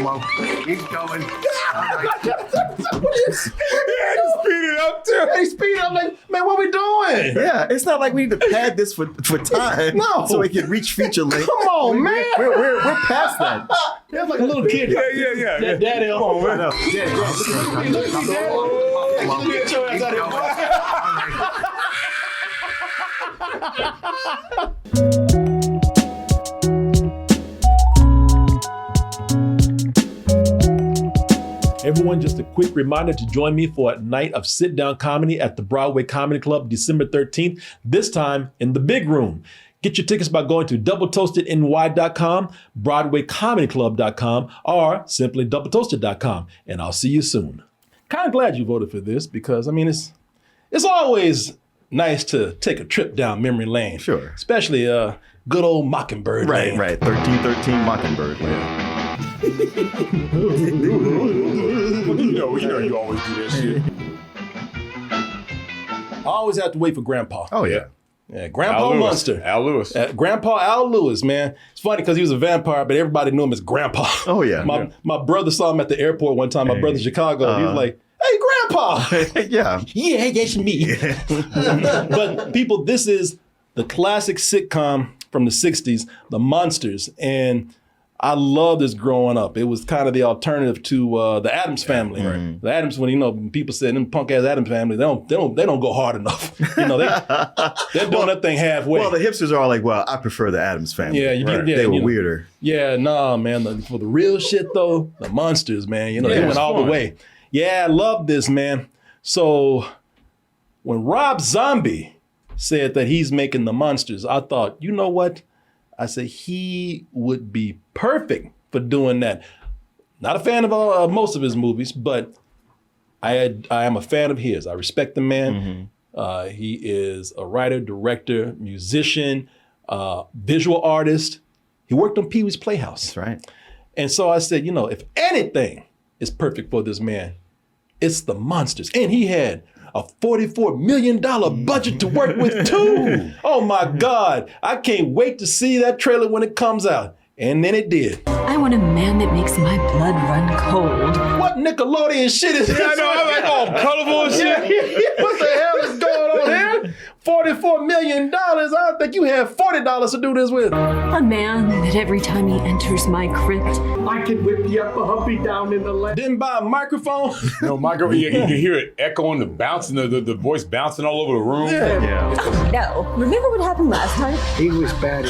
Come on. Keep going. Yeah, just speed it up too. Hey, speed up, like, man, what we doing? Yeah, it's not like we need to pad this for time. No. So we can reach feature length. Come on, man. We're past that. It's like a little kid. Yeah. Daddy, come on, man. No. Get your ass out of here. Everyone, just a quick reminder to join me for a night of sit-down comedy at the Broadway Comedy Club, December 13th, this time in the big room. Get your tickets by going to doubletoastedny.com, broadwaycomedyclub.com, or simply doubletoasted.com, and I'll see you soon. Kind of glad you voted for this because, I mean, it's always nice to take a trip down memory lane. Sure. Especially good old Mockingbird lane. Right. 1313 Mockingbird Lane. You know you always do that shit. I always have to wait for Grandpa. Oh, yeah. Yeah, Grandpa Munster. Al Lewis. Grandpa Al Lewis, man. It's funny because he was a vampire, but everybody knew him as Grandpa. Oh, yeah. My brother saw him at the airport one time. My brother in Chicago. He was like, hey, Grandpa. Yeah. Yeah, that's me. But people, this is the classic sitcom from the 60s, The Munsters. And I loved this growing up. It was kind of the alternative to the Addams Family. Right. The Addams, when people said them punk ass Addams Family, they don't go hard enough. They're doing that thing halfway. Well, the hipsters are all like, well, I prefer the Addams Family. Yeah, they were weirder. Yeah, nah, man. For the real shit though, the Munsters, man. They went all the way. Yeah, I love this, man. So when Rob Zombie said that he's making the Munsters, I thought, you know what? I said he would be perfect for doing that. Not a fan of most of his movies, but I am a fan of his. I respect the man. Mm-hmm. He is a writer, director, musician, visual artist. He worked on Pee-wee's Playhouse. That's right. And so I said, if anything is perfect for this man, it's the Munsters. And he had a $44 million budget to work with too. Oh my God. I can't wait to see that trailer when it comes out. And then it did. I want a man that makes my blood run cold. What Nickelodeon shit is this? I know, I'm like, all colorful and shit. What the hell is going on here? $44 million? I don't think you have $40 to do this with. A man that every time he enters my crypt, I can whip you up a humpy down in the left. Didn't buy a microphone? No, Michael, you can hear it echoing, the bouncing, the voice bouncing all over the room. Yeah. No. Remember what happened last time? He was bad.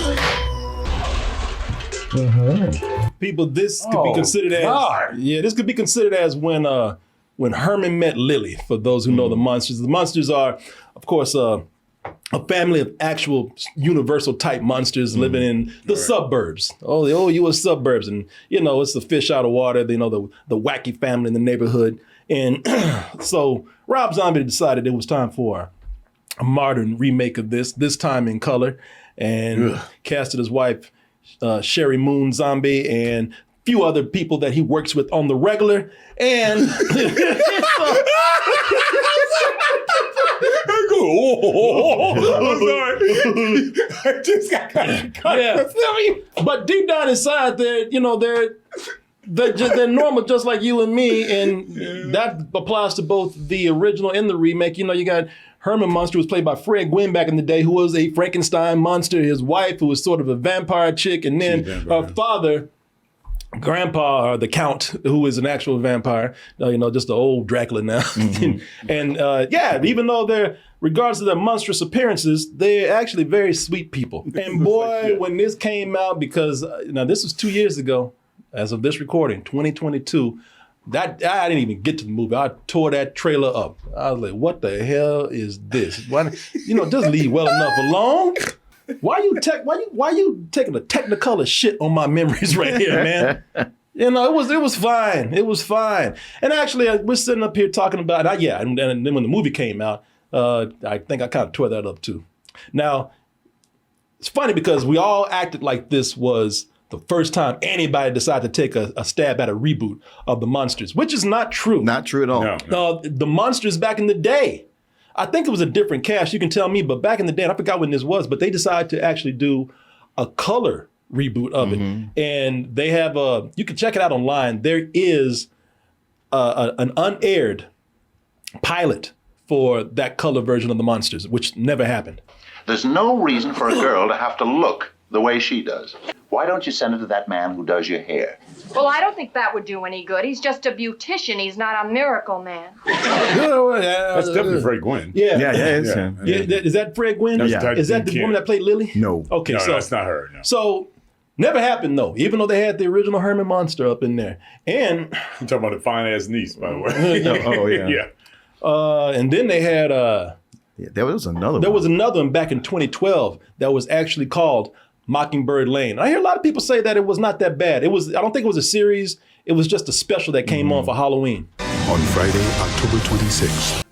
People, this could be considered as this could be considered as when Herman met Lily. For those who know the Munsters, the Munsters are, of course, a family of actual universal type monsters living in the suburbs. Oh, the old U.S. suburbs, and it's the fish out of water. The wacky family in the neighborhood, and so Rob Zombie decided it was time for a modern remake of this time in color, and casted his wife. Sherry Moon Zombie and a few other people that he works with on the regular. And I'm sorry. I just got cut. But deep down inside, they're normal, just like you and me, and that applies to both the original and the remake. You got Herman Munster, was played by Fred Gwynn back in the day, who was a Frankenstein monster. His wife, who was sort of a vampire chick, and then her father, Grandpa, or the Count, who is an actual vampire. Just the old Dracula now. Mm-hmm. And even though regardless of their monstrous appearances, they're actually very sweet people. And boy, when this came out, because now this was 2 years ago, as of this recording, 2022. That I didn't even get to the movie. I tore that trailer up. I was like, "What the hell is this? Why, just leave well enough alone. Why you taking a Technicolor shit on my memories right here, man? It was fine. It was fine. And actually, we're sitting up here talking about and then when the movie came out, I think I kind of tore that up too. Now, it's funny because we all acted like this was the first time anybody decided to take a stab at a reboot of The Munsters, which is not true. Not true at all. No. The Munsters back in the day, I think it was a different cast, you can tell me, but back in the day, and I forgot when this was, but they decided to actually do a color reboot of it. And they have you can check it out online. There is an unaired pilot for that color version of the Munsters, which never happened. There's no reason for a girl to have to look the way she does. Why don't you send it to that man who does your hair? Well, I don't think that would do any good. He's just a beautician. He's not a miracle man. That's definitely Fred Gwynn. Yeah. It's him. Yeah, is that Fred Gwynn? That's Is that the woman that played Lily? No. Okay, No, so that's not her. No. So never happened though, even though they had the original Herman Munster up in there. And I'm talking about the fine ass niece, by the way. Oh, yeah. Yeah. and then they had There was another there one. was another one back in 2012 that was actually called Mockingbird Lane. I hear a lot of people say that it was not that bad. I don't think it was a series. It was just a special that came on for Halloween. On Friday, October 26th.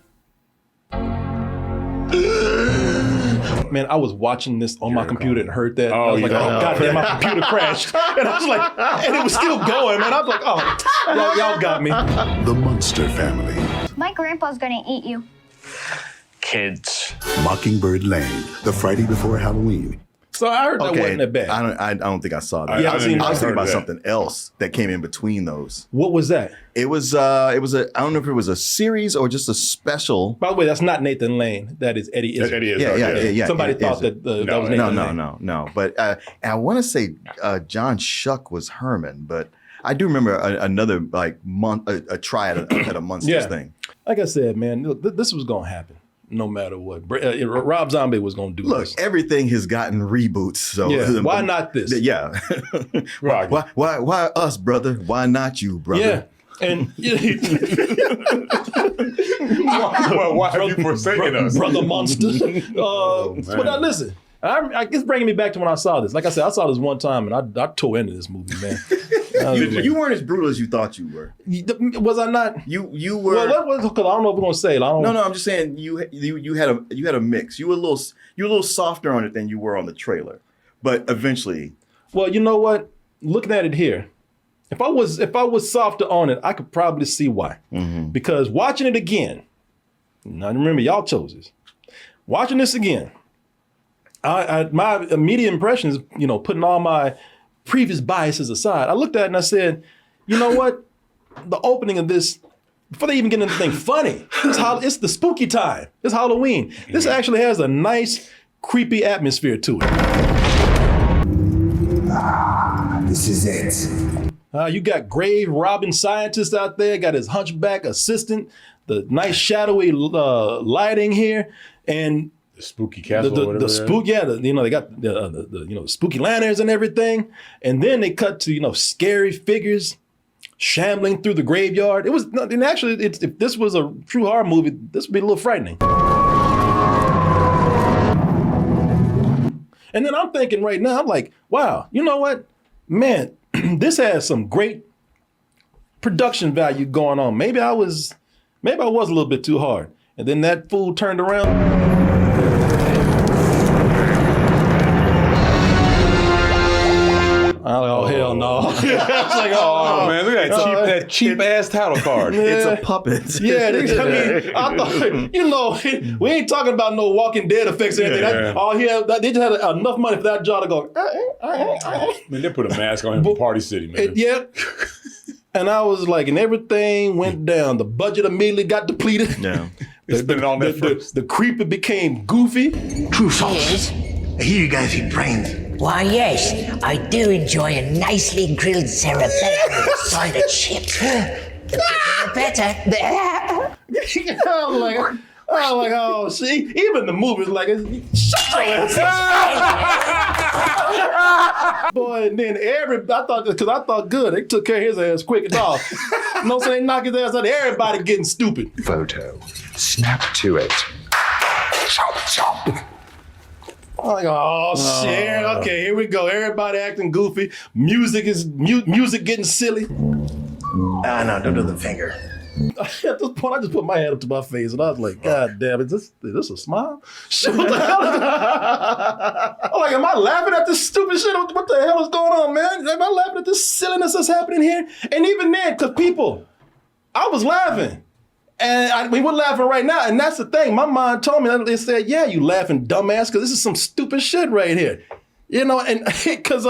Man, I was watching this on my computer and heard that. Oh, I was like, yeah. oh, goddamn, my computer crashed. And I was like, and it was still going, man. I was like, oh, y'all got me. The Munster family. My grandpa's gonna eat you. Kids. Mockingbird Lane, the Friday before Halloween. So I heard that wasn't that bad. I don't think I saw that. Yeah, I was I've thinking heard about that. something else that came in between those. What was that? It was I don't know if it was a series or just a special. By the way, that's not Nathan Lane. That is Eddie Izzard. Eddie Izzard, Yeah. Somebody yeah, thought that that was No, Nathan Lane. No. But I want to say John Shuck was Herman, but I do remember another like a try at a Munsters thing. Like I said, man, look, this was gonna happen no matter what. Rob Zombie was gonna do Look, this. everything has gotten reboots. So Yeah, why not this? Yeah. Right. why us, brother? Why not you, brother? Yeah. And Why have you forsaken us? Brother Monster. But now listen, it's bringing me back to when I saw this. Like I said, I saw this one time and I tore into this movie, man. You weren't as brutal as you thought you were. Was I not? You were. Well, that was because I don't know if we're gonna say it. I don't. No. I'm just saying you had a mix. You were a little softer on it than you were on the trailer, but eventually. Well, you know what? Looking at it here, if I was softer on it, I could probably see why. Because watching it again, now remember y'all chose this. Watching this again, my immediate impression is, putting all my previous biases aside, I looked at it and I said, you know what? The opening of this, before they even get into anything funny, it's the spooky time. It's Halloween. This actually has a nice, creepy atmosphere to it. This is it. You got grave robbing scientist out there, got his hunchback assistant, the nice shadowy lighting here, and The spooky castle. or whatever the that spook, is. they got the spooky lanterns and everything, and then they cut to scary figures shambling through the graveyard. It was, and actually, if this was a true horror movie, this would be a little frightening. And then I'm thinking right now, I'm like, wow, you know what, man, this has some great production value going on. Maybe I was a little bit too hard, and then that fool turned around. Oh, hell no. It's like, Oh man, look at that cheap ass title card. It's a puppet. Yeah, I thought, we ain't talking about no Walking Dead effects or anything. Yeah. They just had enough money for that jaw to go. Man, they put a mask on him in Party City, man. Yeah. And I was like, and everything went down. The budget immediately got depleted. Yeah. They spent it on that first. The creeper became goofy. True false. I hear you guys eat brains. Why, yes, I do enjoy a nicely grilled cerebellum with side of chips. The bigger the better. I'm like, oh, see, even the movie's like, shut your ass. Boy, and then I thought good, they took care of his ass quick and all. No, so they knock his ass out. Everybody getting stupid. Photo. Snap to it. Chop, chop. I'm like, oh shit. Okay, here we go. Everybody acting goofy. Music getting silly. No, don't do the finger. At this point, I just put my hand up to my face and I was like, God damn, is this a smile? Shit, what the hell is I'm like, am I laughing at this stupid shit? What the hell is going on, man? Am I laughing at this silliness that's happening here? And even then, because I was laughing. And we're laughing right now. And that's the thing. My mind told me, it said, yeah, you laughing dumbass, because this is some stupid shit right here. And because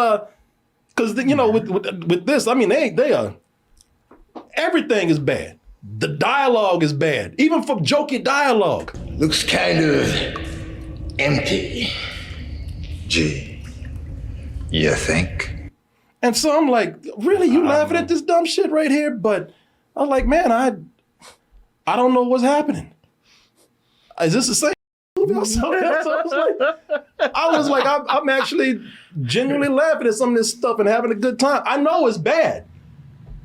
Because you know, with this, I mean, they are everything is bad. The dialogue is bad, even for jokey dialogue. Looks kind of empty. Gee, you think? And so I'm like, really, you laughing at this dumb shit right here? But I'm like, man, I don't know what's happening. Is this the same movie? I was like, I'm actually genuinely laughing at some of this stuff and having a good time. I know it's bad.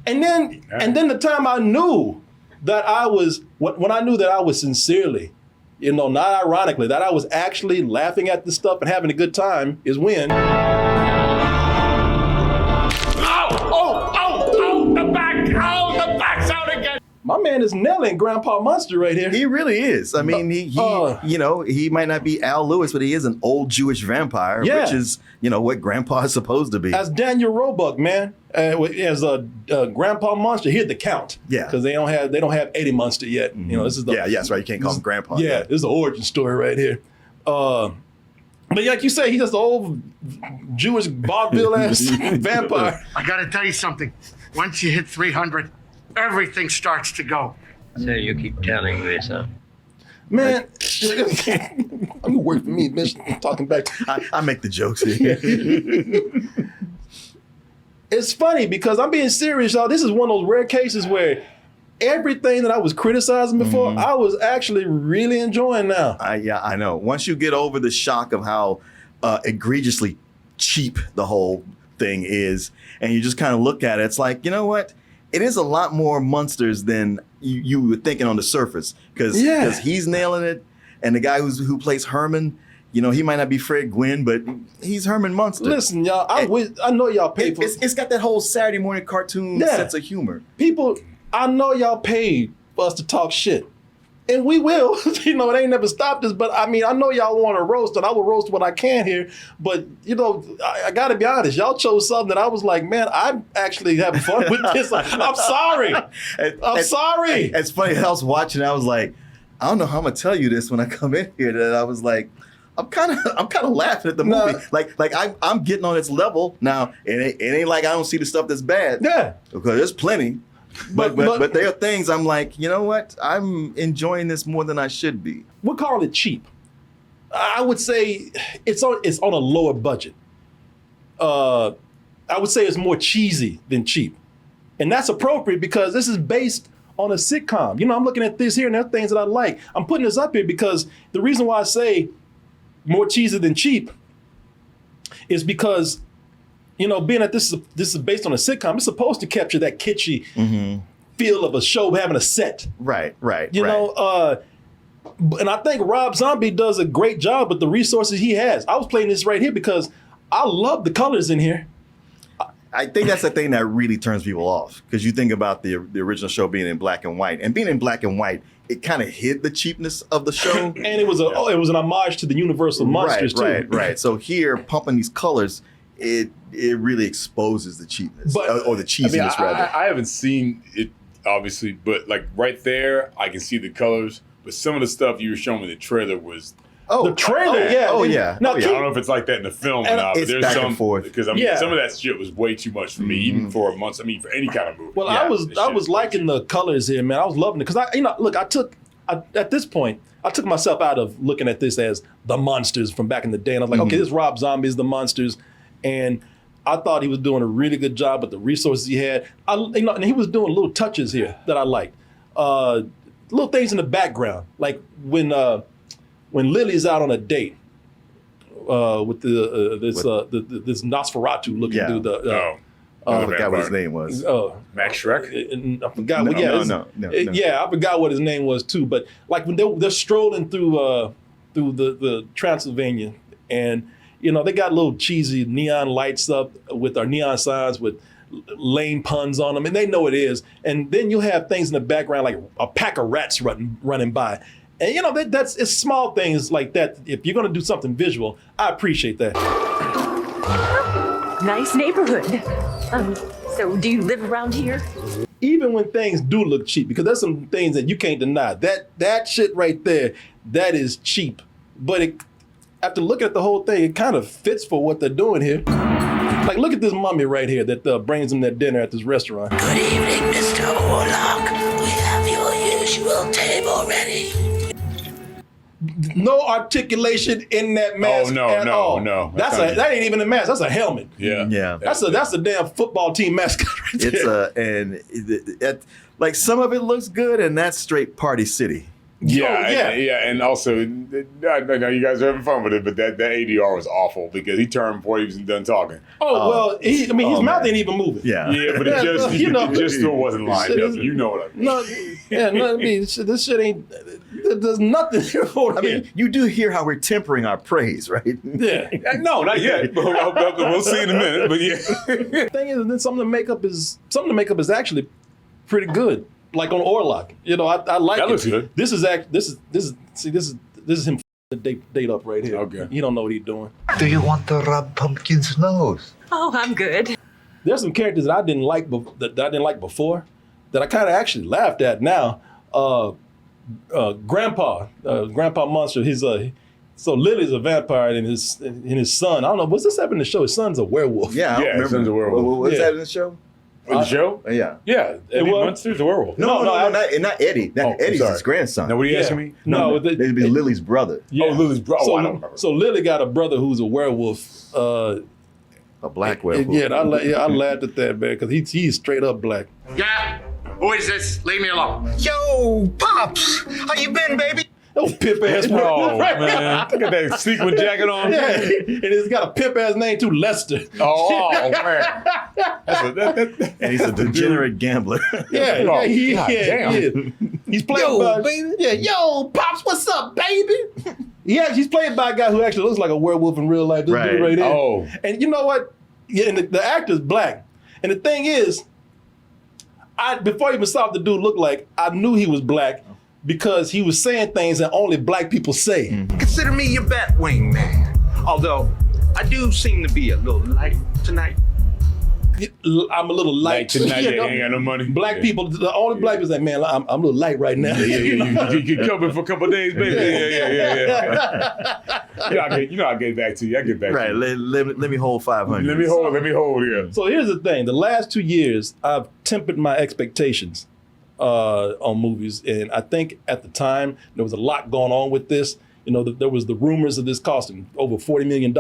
And then the time I knew that I was, when I knew that I was sincerely, you know, not ironically, that I was actually laughing at this stuff and having a good time is when. The back's out again. My man is nailing Grandpa Munster right here. He really is. I mean, he you know, he might not be Al Lewis, but he is an old Jewish vampire, which is, you know, what Grandpa is supposed to be. As Daniel Roebuck, man, as Grandpa Munster, here's the count. Yeah, because they don't have Eddie Munster yet. Mm-hmm. You know, this is the that's right. You can't call him Grandpa. Yeah, this is the origin story right here. But like you say, he's just an old Jewish vaudeville ass vampire. I gotta tell you something. Once you hit 300, everything starts to go. So you keep telling me so. Man, I'm working for me, bitch. I'm talking back. I make the jokes here. It's funny because I'm being serious, y'all. This is one of those rare cases where everything that I was criticizing before, I was actually really enjoying now. Yeah, I know. Once you get over the shock of how egregiously cheap the whole thing is, and you just kind of look at it, it's like, you know what? It is a lot more Munsters than you were thinking on the surface, because he's nailing it, and the guy who plays Herman, you know, he might not be Fred Gwynn, but he's Herman Munster. Listen, y'all, I know y'all paid for it. It's got that whole Saturday morning cartoon sense of humor. People, I know y'all paid for us to talk shit. And we will. You know, it ain't never stopped us. But I mean, I know y'all want to roast, and I will roast what I can here. But, you know, I got to be honest. Y'all chose something that I was like, man, I'm actually having fun with this. I'm sorry. I'm sorry. It's funny. I was watching. I was like, I don't know how I'm gonna tell you this when I come in here. That I was like, I'm kind of laughing at the movie. Like I'm getting on its level now. It ain't like I don't see the stuff that's bad. Yeah. Because there's plenty. But there are things I'm like, you know what? I'm enjoying this more than I should be. We'll call it cheap. I would say it's on a lower budget. I would say it's more cheesy than cheap. And that's appropriate because this is based on a sitcom. You know, I'm looking at this here and there are things that I like. I'm putting this up here because the reason why I say more cheesy than cheap is because, you know, being that this is based on a sitcom, it's supposed to capture that kitschy feel of a show having a set. Right. You know, and I think Rob Zombie does a great job with the resources he has. I was playing this right here because I love the colors in here. I think that's the thing that really turns people off, because you think about the original show being in black and white, and being in black and white, it kind of hid the cheapness of the show. And it was an homage to the Universal Monsters too. Right. So here, pumping these colors, it really exposes the cheapness, or the cheesiness, rather. I haven't seen it, obviously, but like right there, I can see the colors. But some of the stuff you were showing me in the trailer was. The trailer, yeah. Now, I don't know if it's like that in the film or not, but there's back and forth. Because I mean, some of that shit was way too much for me, even for a month. I mean, for any kind of movie. Well, I was liking the colors here, man. I was loving it because at this point, I took myself out of looking at this as the Munsters from back in the day, and I was like, okay, this Rob Zombie's the Munsters, and I thought he was doing a really good job with the resources he had. And he was doing little touches here that I liked, little things in the background, like when Lily's out on a date with this Nosferatu looking dude. I forgot what his name was. Max Shrek? I forgot. No. Yeah, I forgot what his name was too. But like when they're strolling through the Transylvania, and you know they got little cheesy neon lights up with our neon signs with lame puns on them, and they know it is. And then you have things in the background like a pack of rats running by. And you know, it's small things like that. If you're gonna do something visual, I appreciate that. Nice neighborhood. So do you live around here? Even when things do look cheap, because there's some things that you can't deny. That shit right there, that is cheap. But after looking at the whole thing, it kind of fits for what they're doing here. Like, look at this mummy right here that brings him that dinner at this restaurant. Good evening, Mr. Orlock. We have your usual table ready. No articulation in that mask at all. No. That ain't even a mask. That's a helmet. Yeah. That's a damn football team mascot right there. Like some of it looks good, and that's straight Party City. And also, I know you guys are having fun with it, but that ADR was awful because he turned before he was done talking. His mouth ain't even moving. Yeah, but it just still wasn't lined up. You know what I mean? This shit ain't. There's nothing here for me. You do hear how we're tempering our praise, right? Yeah. No, not yet. We'll see in a minute. But yeah. The thing is, then some of the makeup is actually pretty good. Like on Orlock, I like that it. Looks good. This is him the date up right here. Okay. He don't know what he's doing. Do you want to rub Pumpkin's nose? Oh, I'm good. There's some characters that I didn't like before that I kind of actually laughed at now. Grandpa Munster. So Lily's a vampire, and his son. I don't know. What's this happening in the show? His son's a werewolf. Yeah, I don't remember. His son's a werewolf. What's that in the show? In the show? Yeah. Yeah. Eddie Munster's a werewolf. No, not Eddie. Eddie's his grandson. Now, what are you asking me? No, they'd be Lily's brother. Yeah. Oh, Lily's brother. So, I don't remember. So Lily got a brother who's a werewolf. A black werewolf. Yeah, I laughed at that, man, because he's straight up black. Yeah? Who is this? Leave me alone. Yo, Pops! How you been, baby? Oh, pimp ass. Oh, man. Look at that sequin jacket on. Yeah, and it's got a pimp ass name too, Lester. Oh, man. And he's a degenerate gambler. Yeah, damn. He's played by baby. Yeah, yo, Pops, what's up, baby? He's played by a guy who actually looks like a werewolf in real life. This dude right here. Oh. And you know what? Yeah, and the actor's black. And the thing is, before I even saw what the dude looked like, I knew he was black because he was saying things that only black people say. Consider me your Batwing man. Although, I do seem to be a little light tonight. I'm a little light tonight. You ain't got no money. Black people, the only black people say, man, I'm a little light right now. You covered for a couple of days, baby. Yeah. I'll get back to you. I'll get back to you. Let me hold 500. Let me hold, yeah. So here's the thing. The last 2 years, I've tempered my expectations on movies. And I think at the time, there was a lot going on with this. There was the rumors of this costing over $40 million.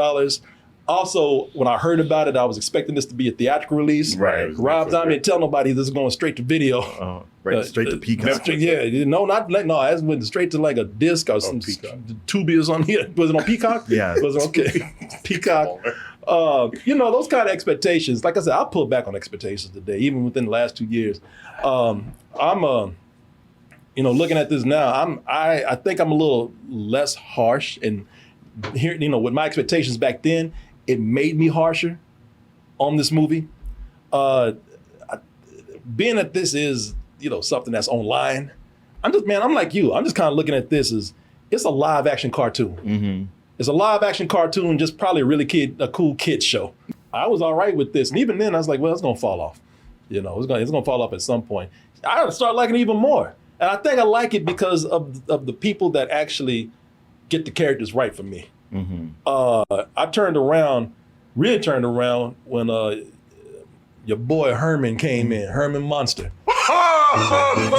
Also, when I heard about it, I was expecting this to be a theatrical release. Right. Rob Zombie didn't tell nobody this is going straight to video. Straight to Peacock. It went straight to like a disc or some Tubi on here. Was it on Peacock? Yeah. Was it okay? Peacock. Those kind of expectations. Like I said, I pulled back on expectations today, even within the last 2 years. I'm looking at this now, I think I'm a little less harsh, and here, with my expectations back then, it made me harsher on this movie. Being that this is, something that's online, I'm like you. I'm just kind of looking at this as it's a live action cartoon. Mm-hmm. It's a live action cartoon, just probably a cool kid show. I was all right with this, and even then I was like, well, it's gonna fall off. It's gonna fall off at some point. I start liking it even more, and I think I like it because of the people that actually get the characters right for me. Mm-hmm. I really turned around when your boy Herman came in, Herman Munster. I'm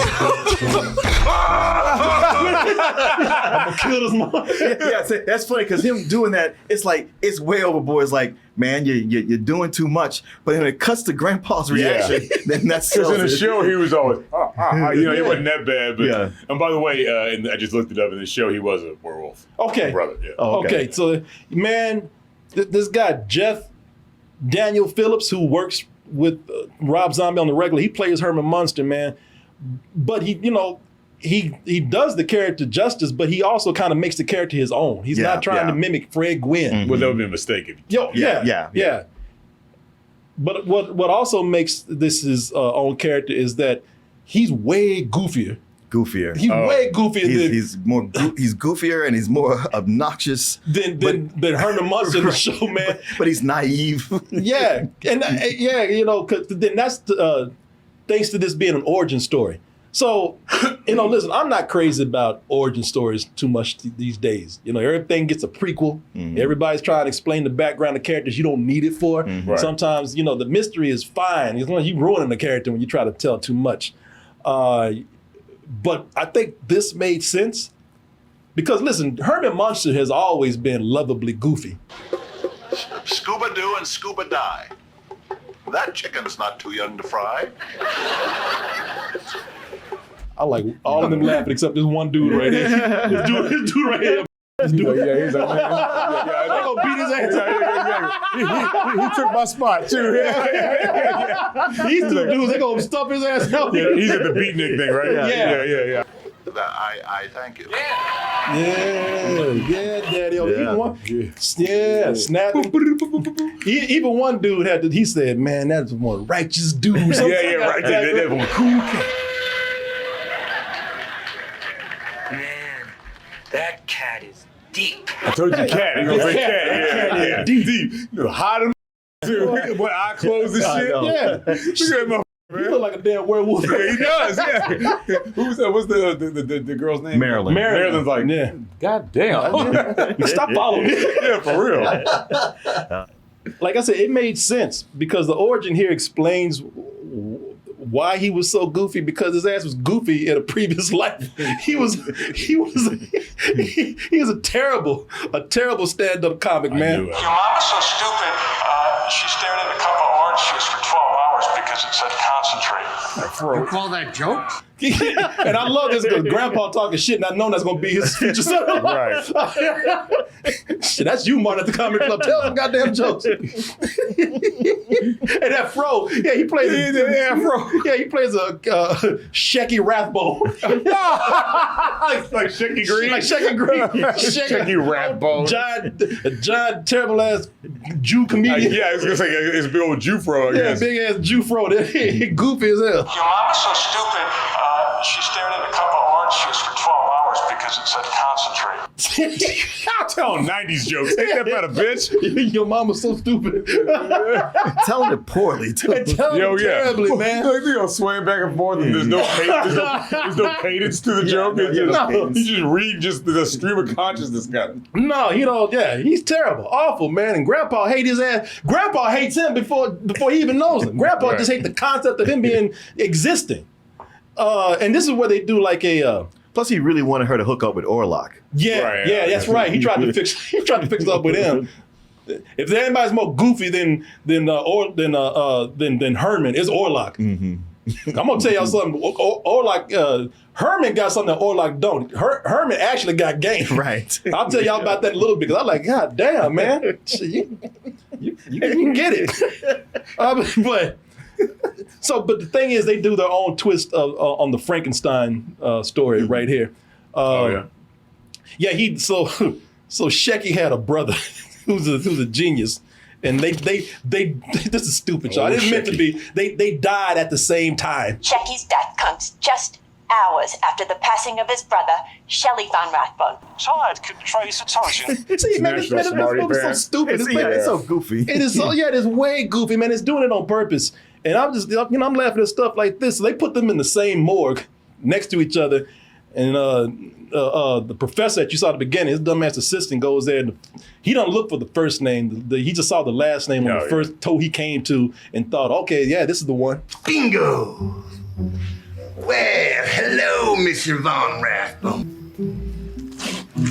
gonna kill this mom. Yeah, that's funny because him doing that, it's way overboard. It's like, man, you're doing too much. But then it cuts to Grandpa's reaction. Then that's because in the show he was always, he wasn't that bad. But, yeah. And by the way, and I just looked it up in the show, he was a werewolf. Okay, brother. Yeah. Oh, okay. So, man, this guy Jeff Daniel Phillips, who works with Rob Zombie on the regular, he plays Herman Munster, man. But he does the character justice, but he also kind of makes the character his own. He's not trying to mimic Fred Gwynn. Mm-hmm. Well, that would be a mistake. Yeah. But what also makes this his own character is that he's way goofier. He's way goofier. He's goofier and he's more obnoxious than Herman Munster in the show, man. But he's naive. Yeah, and because then that's thanks to this being an origin story. So, listen, I'm not crazy about origin stories too much these days. Everything gets a prequel. Everybody's trying to explain the background of characters you don't need it for. Right. Sometimes, the mystery is fine. As long as you ruining the character when you try to tell too much. But I think this made sense because, listen, Herman Munster has always been lovably goofy. Scuba do and scuba die. That chicken's not too young to fry. I like all of them laughing except this one dude right here. This dude right here. This dude. Yeah, he's like, They gonna beat his ass. he took my spot too. These two dudes, they gonna stuff his ass out. Yeah, he's at the beatnik thing, right? Yeah. I thank you. Yeah, Daddy. Snap. Even one dude he said, man, that's more righteous dude. Right. That one cool. Man, that cat is deep. I told you cat. You're gonna say cat. Yeah. Deep. Hot him too. Boy, eye closed and shit. Yeah. Look at that motherfucker. He look like a damn werewolf. Yeah, he does. Yeah. Who's that? What's the girl's name? Marilyn. Marilyn's like, God damn. Stop following me. Yeah, for real. Like I said, it made sense because the origin here explains why he was so goofy, because his ass was goofy in a previous life. He was a terrible stand-up comic, man. Your mama's so stupid, she stared at a cup of orange juice for 12 hours because it said concentrate. You call that jokes? And I love this because Grandpa talking shit, and I know that's gonna be his future son. Right. Shit, that's you, Martin, at the comedy club. Tell some goddamn jokes. And that fro, yeah, he plays he plays a Shecky Rathbone. like Shecky Green. Like Shecky Green. Shecky Rathbone. John terrible ass Jew comedian. I was gonna say it's a big old Jew fro. I guess. Big ass Jew fro. Goofy as hell. Your mama's so stupid, she stared at a cup of orange juice for 12 hours because it said concentrate. I'll tell 90s jokes. Ain't that better, bitch? Your mama's so stupid. Telling it poorly, too. Terribly, man. They go swaying back and forth, and there's no cadence to the joke. You just read the stream of consciousness guy. No, he's terrible, awful, man. And Grandpa hates his ass. Grandpa hates him before he even knows him. Grandpa just hates the concept of him being existing. And this is where they do like a. Plus, he really wanted her to hook up with Orlok. Yeah, that's right. He tried to fix it up with him. If there's anybody's more goofy than Herman, it's Orlok. I'm gonna tell y'all something. Orlok, Herman got something that Orlok don't. Herman actually got game. Right. I'll tell y'all about that in a little bit because I'm like, God damn, man, you can get it. But the thing is, they do their own twist on the Frankenstein story right here. So Shecky had a brother who's a genius, and they this is stupid, y'all. It didn't meant to be. They died at the same time. Shecky's death comes just hours after the passing of his brother, Shelley Van Rathbone. Child could trace a origin. See, man, this movie's so stupid. It's so goofy. It is so, it is way goofy, man. It's doing it on purpose. And I'm just, I'm laughing at stuff like this. So they put them in the same morgue next to each other. And the professor that you saw at the beginning, his dumbass assistant goes there and he don't look for the first name. He just saw the last name on the first toe he came to and thought, okay, yeah, this is the one. Bingo! Well, hello, Mr. Von Rathbone.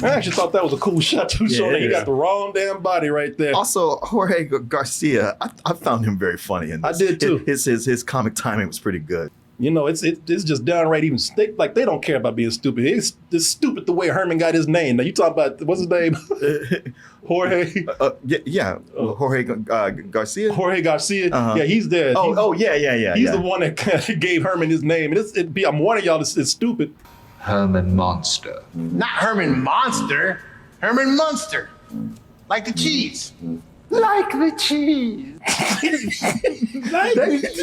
I actually thought that was a cool shot too, showing that he got the wrong damn body right there. Also, Jorge Garcia, I found him very funny in this. I did too. His comic timing was pretty good. It's just downright even they don't care about being stupid. It's stupid the way Herman got his name. Now you talk about what's his name? Jorge. Jorge Garcia. Jorge Garcia. Yeah, he's there. He's the one that gave Herman his name. And I'm warning y'all, it's stupid. Herman Monster. Not Herman Monster. Herman Munster. Like the cheese. Like the cheese.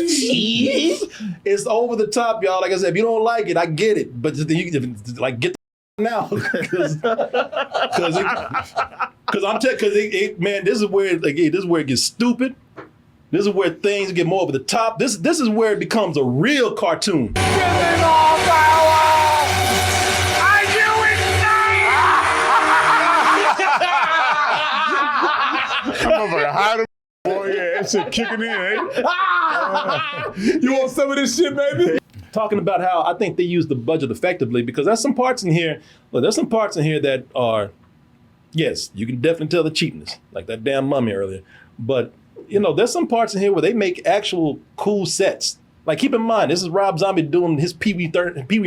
Cheese? It's over the top, y'all. Like I said, if you don't like it, I get it. But get the now. Because man, this is where it gets stupid. This is where things get more over the top. This is where it becomes a real cartoon. Give me more power! I do it now! I'm like, how the boy, yeah, that shit kicking in, eh? You want some of this shit, baby? Talking about how I think they use the budget effectively because there's some parts in here. Well, there's some parts in here that are, yes, you can definitely tell the cheapness, like that damn mummy earlier. But you know, there's some parts in here where they make actual cool sets. Like, keep in mind, this is Rob Zombie doing his Pee Wee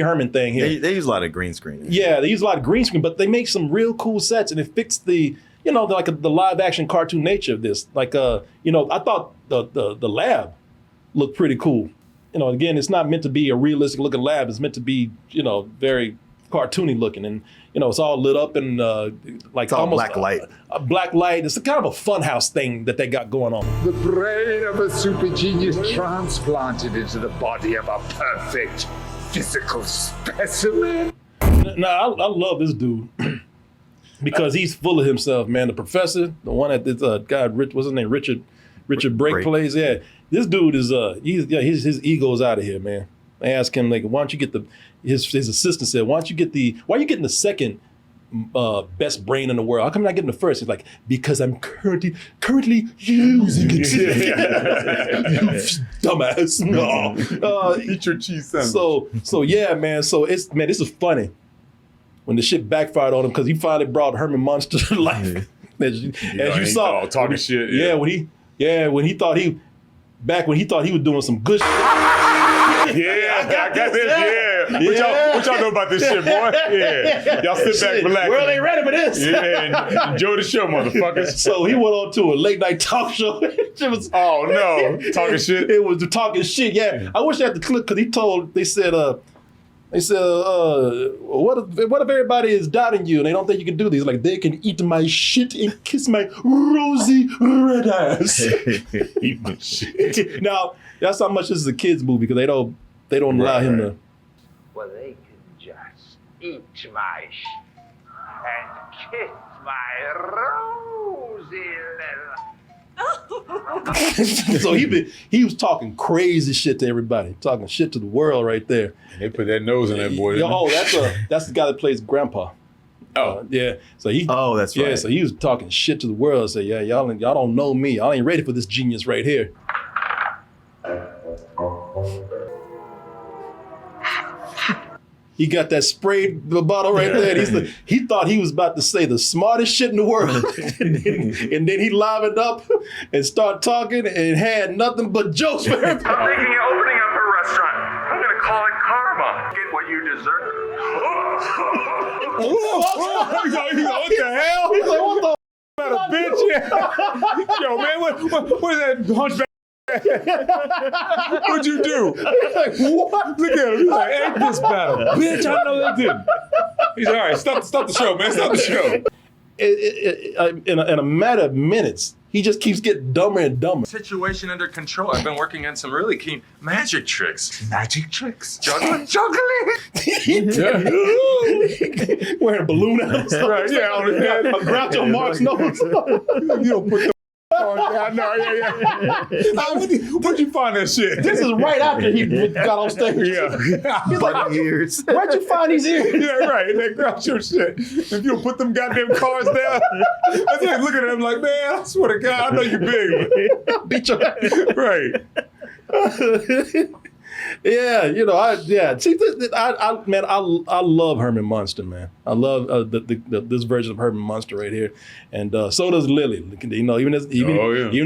Herman thing here. They use a lot of green screen. Yeah, they use a lot of green screen, but they make some real cool sets, and it fits the, you know, like the live action cartoon nature of this. Like, you know, I thought the lab looked pretty cool. You know, again, it's not meant to be a realistic looking lab. It's meant to be, you know, very cartoony looking, and you know, it's all lit up and like it's all almost black light. A black light. It's a kind of a fun house thing that they got going on. The brain of a super genius transplanted into the body of a perfect physical specimen. Now, I love this dude because he's full of himself, man. The professor, the one that this guy, what's his name, Richard Brake plays. Yeah, this dude is his ego's out of here, man. I asked him, like, why don't you get his assistant said, why are you getting the second best brain in the world? How come you're not getting the first? He's like, because I'm currently using it. You dumbass. No. Eat your cheese sandwich. So yeah, man. So this is funny when the shit backfired on him because he finally brought Herman Munster to life. As you saw, talking shit. Yeah, when he thought he was doing some good shit. Yeah, I got this. Yeah. What y'all know about this shit, boy? Yeah. Y'all sit back, relax. World ain't ready for this. Yeah, enjoy the show, motherfuckers. So he went on to a late night talk show. Oh no, talking shit. It was the talking shit. Yeah, I wish I had the clip because they said, what if everybody is doubting you and they don't think you can do these? Like, they can eat my shit and kiss my rosy red ass. Eat my shit. Now, that's how much this is a kid's movie because they don't allow him to. Well, they can just eat my and kiss my rosy little. So he was talking crazy shit to everybody, talking shit to the world right there. And they put that nose in that boy. That's the guy that plays Grandpa. Oh yeah. So that's right. Yeah, so he was talking shit to the world. Say, yeah, y'all don't know me. Y'all ain't ready for this genius right here. He got that spray bottle right there. He thought he was about to say the smartest shit in the world. and then he livened up and started talking and had nothing but jokes for everybody. I'm thinking of opening up a restaurant. I'm going to call it Karma. Get what you deserve. He's like, what the hell? He's like, what the about a bitch? Yeah. Yo, man, what is that hunchback? What'd you do? He's like, what? Look at him. He's like, ain't this battle? Bitch, I know they didn't. He's all right, stop the show, man. Stop the show. In a matter of minutes, he just keeps getting dumber and dumber. Situation under control. I've been working on some really keen magic tricks. Magic tricks? Juggling? Wearing a balloon out. Right, yeah, on his head. A Groucho Marx nose. You don't put the I know, yeah. Where'd you find that shit? This is right after he got on stage. Yeah. He's like, ears. Where'd you find these ears? Yeah, right. And that Groucho shit. If you don't put them goddamn cars down, I just look at him like, man, I swear to God, I know you big. Beat your ass. Right. Yeah, you know, See, I love Herman Munster, man. I love this version of Herman Munster right here, and so does Lily. You know, even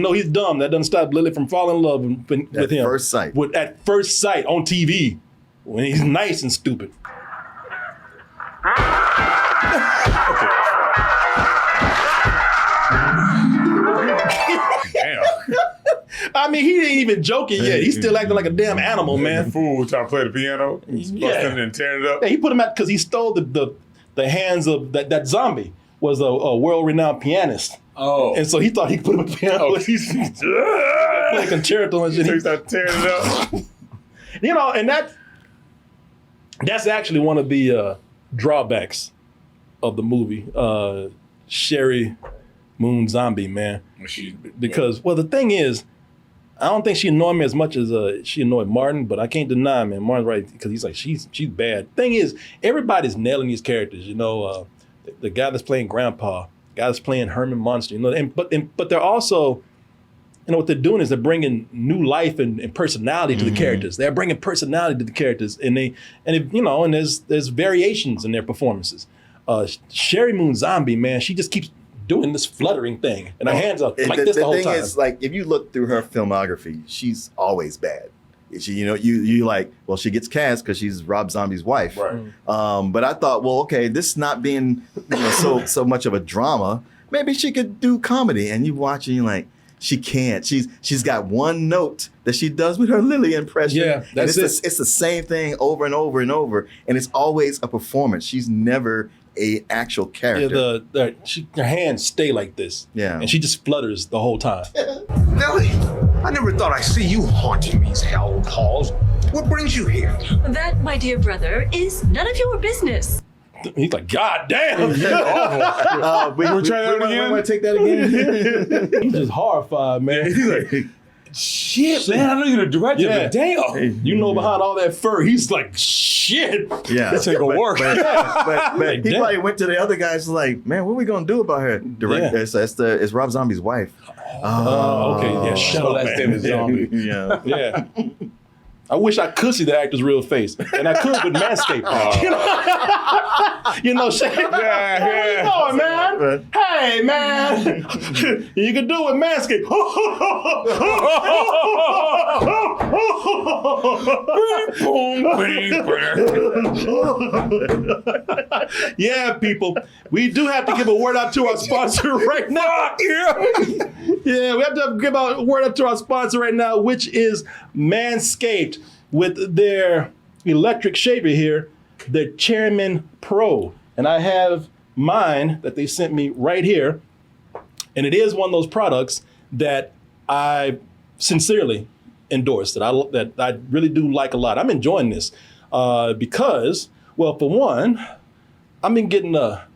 though he's dumb, that doesn't stop Lily from falling in love with him at first sight. At first sight on TV when he's nice and stupid. Damn. I mean, he ain't even joking yet. He's still acting like a damn animal, man. Fool trying to play the piano, busting it and tearing it up. Yeah, he put him out because he stole the hands of that zombie was a world-renowned pianist. Oh. And so he thought he could put him in piano. He's playing concerto and shit. So he started tearing it up. You know, and that's actually one of the drawbacks of the movie. Sherry Moon Zombie, man. Because, well, the thing is, I don't think she annoyed me as much as she annoyed Martin, but I can't deny, man, Martin's right, because he's like, she's bad. Thing is, everybody's nailing these characters, you know, the guy that's playing Grandpa, the guy that's playing Herman Munster, you know, but they're also, you know, what they're doing is they're bringing new life and personality to the characters. They're bringing personality to the characters, and there's variations in their performances. Sherry Moon Zombie, man, she just keeps doing this fluttering thing, and her hands are like this the whole time. The thing is, like, if you look through her filmography, she's always bad. She, you know, you like, well, she gets cast because she's Rob Zombie's wife. Right. But I thought, well, okay, this not being, you know, so much of a drama, maybe she could do comedy. And you watch and you're like, she can't. She's got one note that she does with her Lily impression. Yeah, that's it. It's the same thing over and over and over, and it's always a performance. She's never a actual character. Yeah, her hands stay like this. Yeah. And she just flutters the whole time. Lily, I never thought I'd see you haunting these hell halls. What brings you here? That, my dear brother, is none of your business. He's like, God damn. We try that again? Want to take that again? He's just horrified, man. He's like, shit, man, I know you're the director, but damn. You know, behind all that fur, he's like, shit. Yeah. This ain't gonna work. But he probably went to the other guys like, man, what are we gonna do about her? It's Rob Zombie's wife. Okay, yeah, shut up, last name is Zombie. Yeah. Yeah. I wish I could see the actor's real face, and I could with Manscaped. You know, Shane. Yeah. How you doing, man? Hey, man. You can do it with Manscaped. Yeah, people, we do have to give a word out to our sponsor right now. Yeah, we have to give a word out to our sponsor right now, which is Manscaped, with their electric shaver here, the Chairman Pro. And I have mine that they sent me right here. And it is one of those products that I sincerely endorse, that I really do like a lot. I'm enjoying this because, well, for one, I've been getting a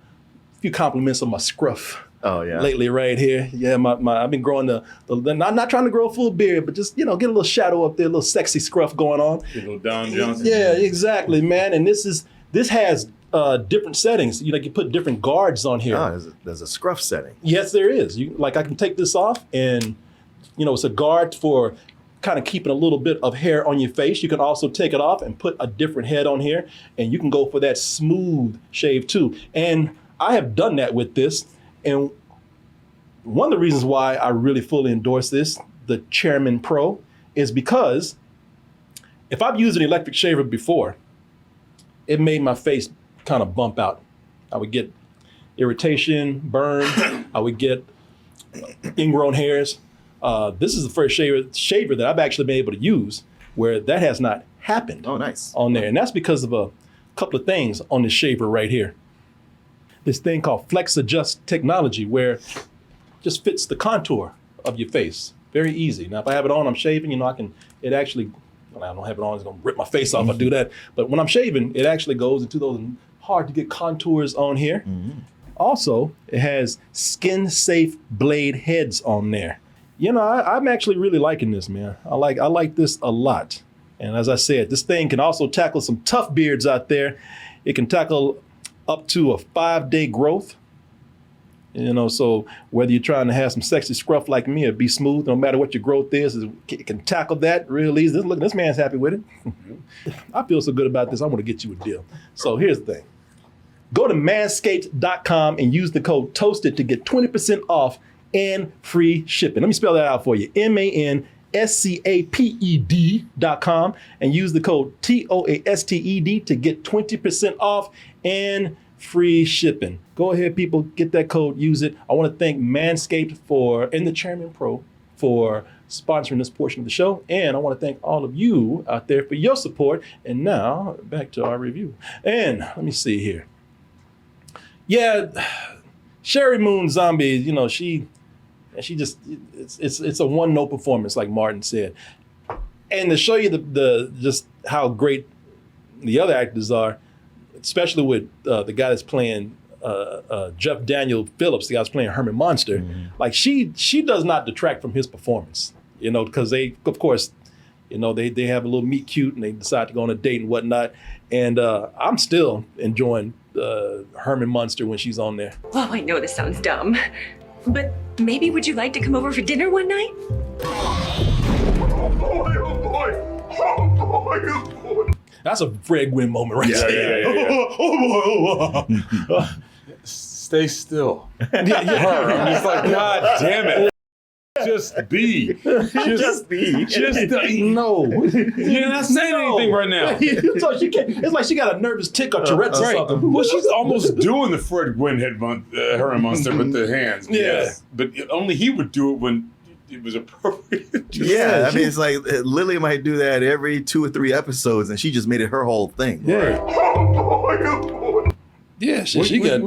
few compliments on my scruff. Oh yeah. Lately, right here. Yeah, I've been growing I'm not trying to grow a full beard, but just, you know, get a little shadow up there, a little sexy scruff going on. A little Don Johnson. Yeah, exactly, man. And this has different settings. You put different guards on here. Oh, there's a scruff setting. Yes, there is. I can take this off, and you know, it's a guard for kind of keeping a little bit of hair on your face. You can also take it off and put a different head on here, and you can go for that smooth shave too. And I have done that with this. And one of the reasons why I really fully endorse this, the Chairman Pro, is because if I've used an electric shaver before, it made my face kind of bump out. I would get irritation, burn. I would get ingrown hairs. This is the first shaver that I've actually been able to use where that has not happened. Oh, nice. On there. And that's because of a couple of things on this shaver right here. This thing called Flex Adjust technology, where it just fits the contour of your face. Very easy. Now, if I have it on, I'm shaving, you know, I don't have it on, it's gonna rip my face off, I do that. But when I'm shaving, it actually goes into those hard to get contours on here. Mm-hmm. Also, it has skin-safe blade heads on there. You know, I'm actually really liking this, man. I like this a lot. And as I said, this thing can also tackle some tough beards out there. It can tackle up to a 5-day growth. You know, so whether you're trying to have some sexy scruff like me or be smooth, no matter what your growth is, it can tackle that real easy. Look, this man's happy with it. I feel so good about this, I want to get you a deal. So here's the thing. Go to manscaped.com and use the code TOASTED to get 20% off and free shipping. Let me spell that out for you. manscaped.com and use the code TOASTED to get 20% off and free shipping. Go ahead, people, get that code, use it. I want to thank Manscaped and the Chairman Pro for sponsoring this portion of the show. And I want to thank all of you out there for your support. And now back to our review. And let me see here. Yeah, Sherry Moon Zombie, you know, she just, it's a one-note performance, like Martin said. And to show you the just how great the other actors are, especially with the guy that's playing Jeff Daniel Phillips, the guy that's playing Herman Munster, like she does not detract from his performance. You know, because they, of course, you know, they have a little meet cute and they decide to go on a date and whatnot. And I'm still enjoying Herman Munster when she's on there. Oh, I know this sounds dumb, but maybe would you like to come over for dinner one night? Oh boy, oh boy, oh boy, oh boy. That's a Fred Gwynn moment right there. Yeah. Oh boy. Stay still. Yeah. I'm just like, God damn it. Just be. Just be. No. You're not saying anything right now. So she can't, it's like she got a nervous tick or Tourette's or something. Well, she's almost doing the Fred Gwynn Herman Munster with the hands. Yeah. Yes. But only he would do it when it was appropriate. Yeah, I mean, it's like Lily might do that every 2 or 3 episodes, and she just made it her whole thing. Yeah. Oh boy, oh boy. Yeah, she got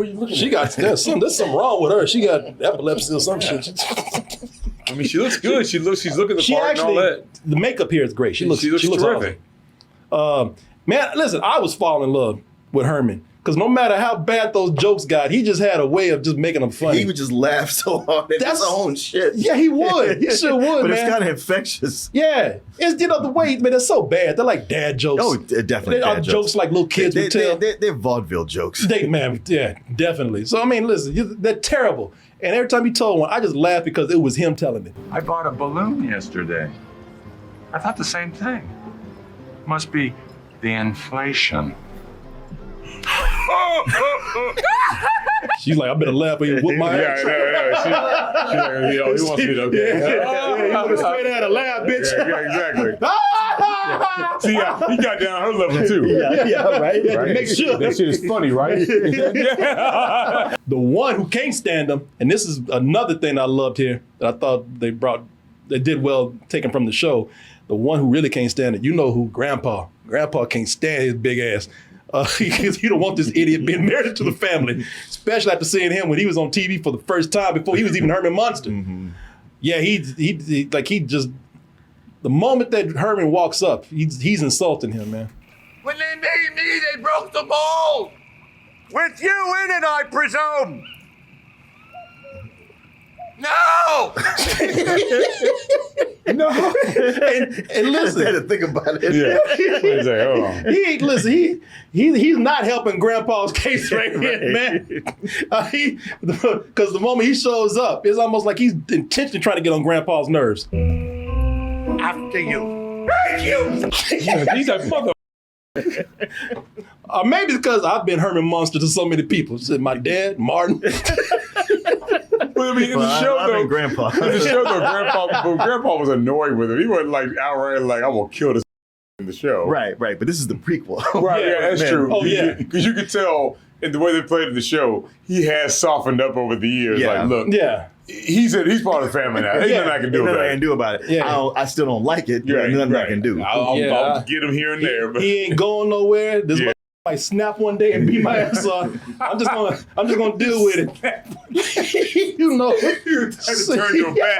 there's something wrong with her. She got epilepsy or some shit. I mean, she looks good. She's looking the part and all that. The makeup here is great. She looks terrific. Awesome. Man, listen, I was falling in love with Herman. Because no matter how bad those jokes got, he just had a way of just making them funny. He would just laugh so hard at his own shit. Yeah, he would. He sure would, but man. it's kind of infectious. Yeah. It's, you know, the way, man, it's so bad. They're like dad jokes. Oh, definitely They are dad jokes like little kids would tell. They're vaudeville jokes. Man, yeah, definitely. So, I mean, listen, they're terrible. And every time he told one, I just laughed because it was him telling it. I bought a balloon yesterday. I thought the same thing. Must be the inflation. She's like, I better laugh or you whoop my ass. Yeah. She's like, he wants me to. Okay. Yeah, you want to straight out a laugh, bitch. Yeah, exactly. See, he got down her level too. Yeah, right. Make sure. That shit is funny, right? The one who can't stand him, and this is another thing I loved here that I thought they did well taken from the show. The one who really can't stand it, you know who? Grandpa. Grandpa can't stand his big ass. Because he don't want this idiot being married to the family, especially after seeing him when he was on TV for the first time before he was even Herman Munster. Mm-hmm. Yeah, he just, the moment that Herman walks up, he's insulting him, man. When they made me, they broke the mold. With you in it, I presume. No! No. And listen. I had to think about it. Yeah. He's not helping Grandpa's case right here, man. Because the moment he shows up, it's almost like he's intentionally trying to get on Grandpa's nerves. After you. Thank you! He's a mother. Or maybe it's because I've been Herman Munster to so many people. My dad, Martin. But I mean, in the show, though, Grandpa. Grandpa was annoyed with him. He wasn't like outright like, I'm gonna kill this in the show. Right. But this is the prequel. Right, yeah, that's true. Oh, yeah. Because you could tell in the way they played in the show, he has softened up over the years. Yeah. Like, look, Yeah. he's part of the family now. Ain't nothing I can do Nothing about I it. can do about it. Yeah. I still don't like it. Yeah, Nothing I right. can do. I'll get him here and there. But He ain't going nowhere. This Yeah. might snap one day and beat my ass off. I'm just gonna deal with it. You know, you turn your back.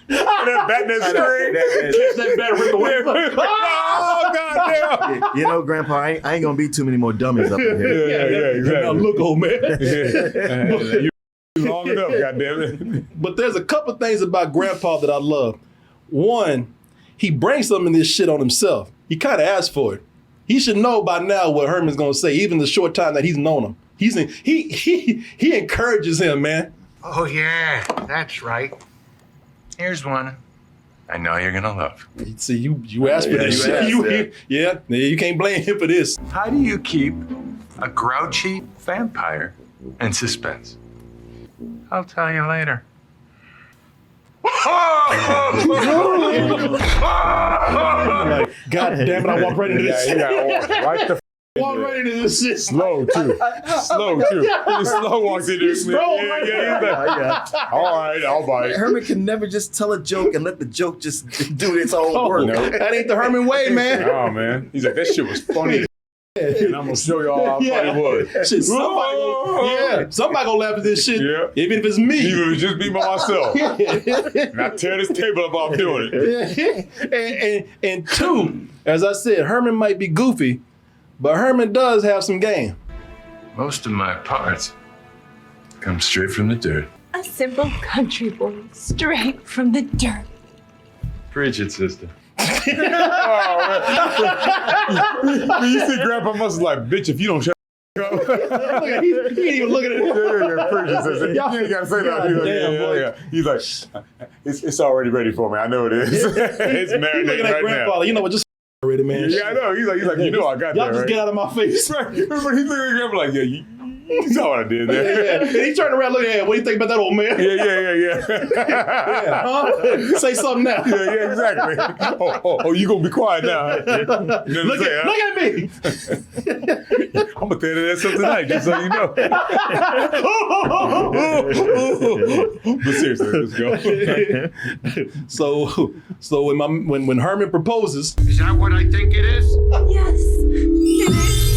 That bat that screen. Catch that bat rip away. Oh goddamn! You know, Grandpa, I ain't gonna be too many more dummies up in here. Yeah, exactly. Now look, old man. You long enough, goddammit. But there's a couple things about Grandpa that I love. One, he brings some of this shit on himself. He kind of asked for it. He should know by now what Herman's gonna say, even the short time that he's known him. He encourages him, man. Oh, yeah, that's right. Here's one I know you're gonna love. See, you asked for this shit. You can't blame him for this. How do you keep a grouchy vampire in suspense? I'll tell you later. Like, God damn it, I walked right into this shit. Right the Walked right into this shit. slow too. Slow too. Slow walks in there. Yeah. All right, I'll bite. Herman can never just tell a joke and let the joke just do its own work. No. That ain't the Herman way, man. Oh man, he's like, that shit was funny. And I'm gonna show y'all how funny it was. Shit, somebody gonna laugh at this shit. Yeah. Even if it's me. Even if it's just me by myself. And I tear this table up while I'm doing it. And two, as I said, Herman might be goofy, but Herman does have some game. Most of my parts come straight from the dirt. A simple country boy straight from the dirt. Preach it, sister. Oh, man. You see Grandpa must be like, bitch, if you don't shut up. He ain't even looking at it. Yeah, preach it, sister. You ain't got to say that. He's like, yeah. He's like, it's already ready for me. I know it is. It's marinating right now. You know what, just already, man. Yeah, I know. He's like, you know I got y'all that, just right? get out of my face. Right. Remember, he's looking at Grandpa like, yeah, you saw what I did there. Yeah. And he turned around looking at him. What do you think about that old man? Yeah. Huh? Say something now. Yeah, exactly. Oh, you gonna be quiet now? Look at me. I'm gonna tell you that something tonight, just so you know. But seriously, let's go. So when Herman proposes, Is that what I think it is? Yes, it is.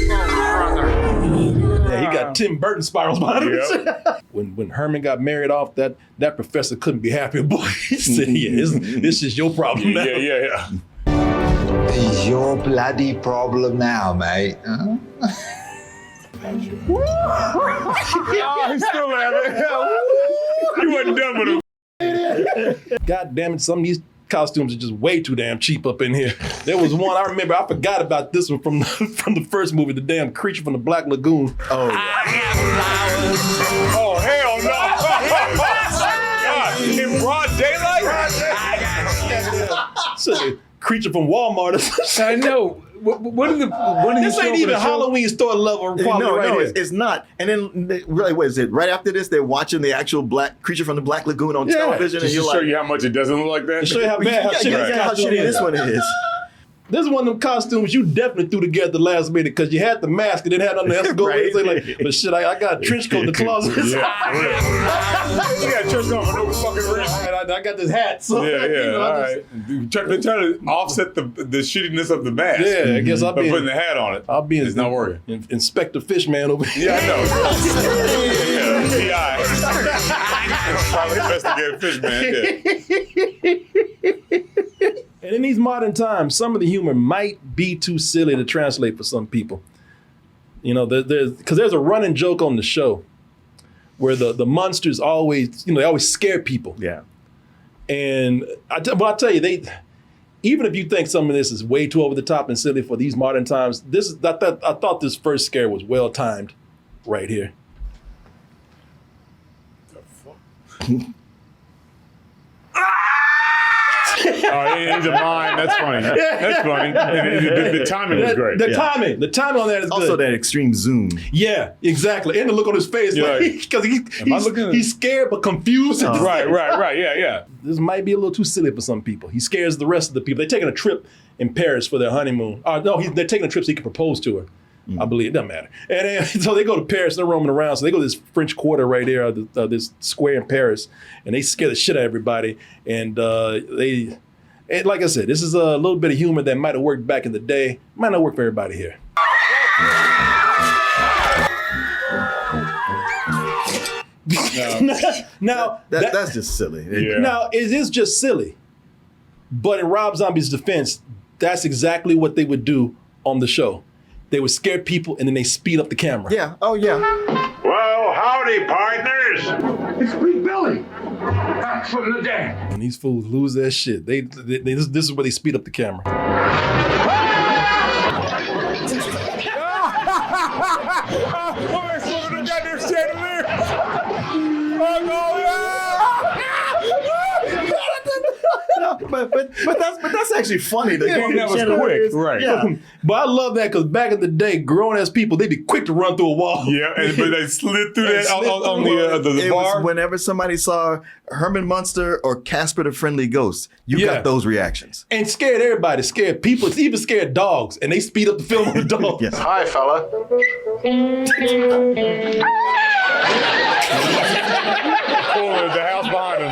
Oh, brother. yeah, he got Tim Burton spirals behind him. Yep. When Herman got married off, that professor couldn't be happier, boy. He said, "Yeah, this is your problem now." Yeah. It's your bloody problem now, mate. Huh? Oh, he's still laughing. You wasn't done with him. God damn it, some of these costumes are just way too damn cheap up in here. There was one, I remember, I forgot about this one from the first movie, the damn creature from the Black Lagoon. Oh, yeah. Oh, hell no. God, in broad daylight? So, the creature from Walmart. I know. What are this ain't even Halloween store level quality right here. It's not. And then, really, what is it? Right after this, they're watching the actual black creature from the Black Lagoon on television. Just and to you're show like, you how much it doesn't look like that. To show you how bad how shitty this one is. This is one of them costumes you definitely threw together at the last minute because you had the mask and then had nothing else to go with it. Like, but shit, I got a trench coat in the closet. You got a trench coat for no fucking reason. I got this hat. So All right. They're trying to offset the shittiness of the mask. Yeah, I guess I'll be putting the hat on it. I'll be It's not working. Inspector Fishman over here. Yeah, I know. Yeah, PI. Probably investigative fish, man. Yeah. And in these modern times, some of the humor might be too silly to translate for some people. You know, because there's a running joke on the show where the Munsters always, they always scare people. Yeah. And I'll tell you, even if you think some of this is way too over the top and silly for these modern times, I thought this first scare was well timed right here. Oh, he's a mime. That's funny. That's funny. And the timing was great. The timing on that is good. Also, that extreme zoom. Yeah, exactly. And the look on his face, because he's scared but confused. Right. Yeah. This might be a little too silly for some people. He scares the rest of the people. They're taking a trip in Paris for their honeymoon. No, they're taking a trip so he can propose to her. I believe it doesn't matter. And then, so they go to Paris, they're roaming around. So they go to this French Quarter right there, this square in Paris, and they scare the shit out of everybody. And like I said, this is a little bit of humor that might have worked back in the day. Might not work for everybody here. Now that's just silly. Yeah. Now, it is just silly. But in Rob Zombie's defense, that's exactly what they would do on the show. They would scare people and then they speed up the camera. Yeah. Oh, yeah. Well, howdy, partners. It's Big Billy. Back from the dead. And these fools lose their shit. This is where they speed up the camera. But that's actually funny. That was quick, right? Yeah. But I love that because back in the day, grown ass people, they'd be quick to run through a wall. Yeah, but they slid through that on the It bar. was whenever somebody saw Herman Munster or Casper the Friendly Ghost, you got those reactions. And scared everybody, scared people, it's even scared dogs, and they speed up the film on the dog. Yes. Hi, fella. Pulling the house behind him.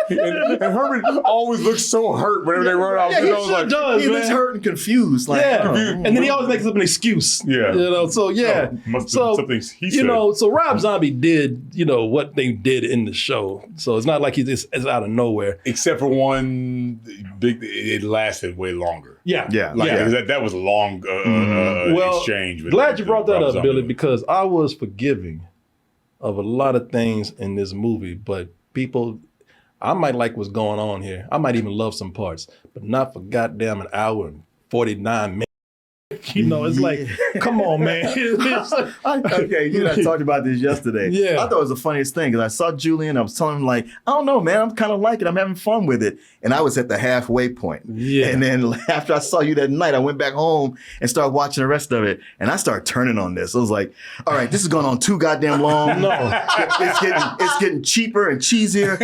And Herman always looks so hurt whenever they run off. Yeah, he sure does, He looks man. hurt and confused. Like, And then he always makes up an excuse. Yeah. So yeah. Must have been something he said. So Rob Zombie did, what they did in the show. So it's not like it's out of nowhere. Except for one big, it lasted way longer. Yeah. That was a long exchange. Glad you brought that up, Billy, because I was forgiving of a lot of things in this movie, but people, I might like what's going on here. I might even love some parts, but not for goddamn an hour and 49 minutes. You know, it's like, come on, man. Okay, you and I talked about this yesterday. Yeah. I thought it was the funniest thing because I saw Julian. I was telling him, like, I don't know, man. I'm kind of liking it. I'm having fun with it. And I was at the halfway point. Yeah. And then after I saw you that night, I went back home and started watching the rest of it. And I started turning on this. I was like, all right, this is going on too goddamn long. No. It's getting cheaper and cheesier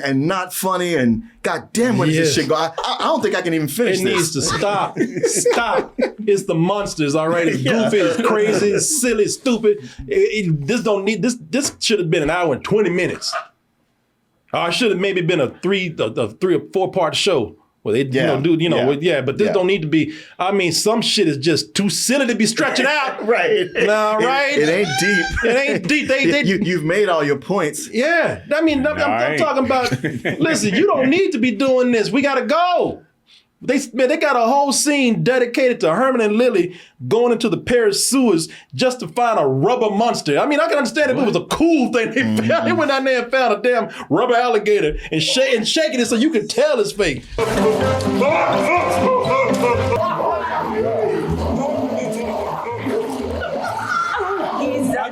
and not funny. And goddamn, where does this shit go? I don't think I can even finish It this. needs to stop. Stop. It's the Munsters, all right? It's goofy, it's crazy, it's silly, it's stupid. This should have been an hour and 20 minutes. Or it should have maybe been a three or four part show where they but this don't need to be. I mean, some shit is just too silly to be stretching out. Right. Nah, right? It ain't deep. It ain't deep. You've made all your points. Yeah. I mean, I'm talking about, listen, you don't need to be doing this. We got to go. They got a whole scene dedicated to Herman and Lily going into the Paris sewers just to find a rubber monster. I mean, I can understand if it was a cool thing they found. They went down there and found a damn rubber alligator and shaking it so you can tell it's fake. I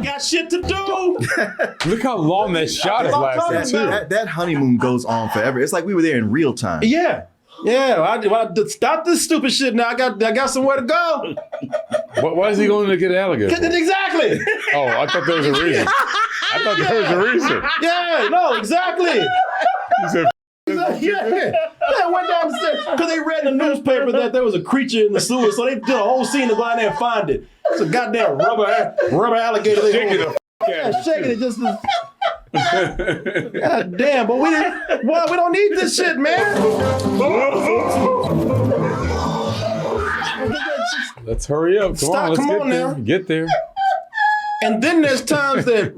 got shit to do. Look how long that shot is lasting, too. That honeymoon goes on forever. It's like we were there in real time. Yeah. Yeah, I stop this stupid shit now. I got somewhere to go. Why is he going to get an alligator? Exactly. Oh, I thought there was a reason. I thought there was a reason. Yeah, no, exactly. He said, yeah, went downstairs because they read in the newspaper that there was a creature in the sewer, so they did a whole scene to go out there and find it. It's a goddamn rubber alligator. Shaking the shaking it just. God damn, but we don't need this shit, man. Let's hurry up. Come on, now. Get there. And then there's times that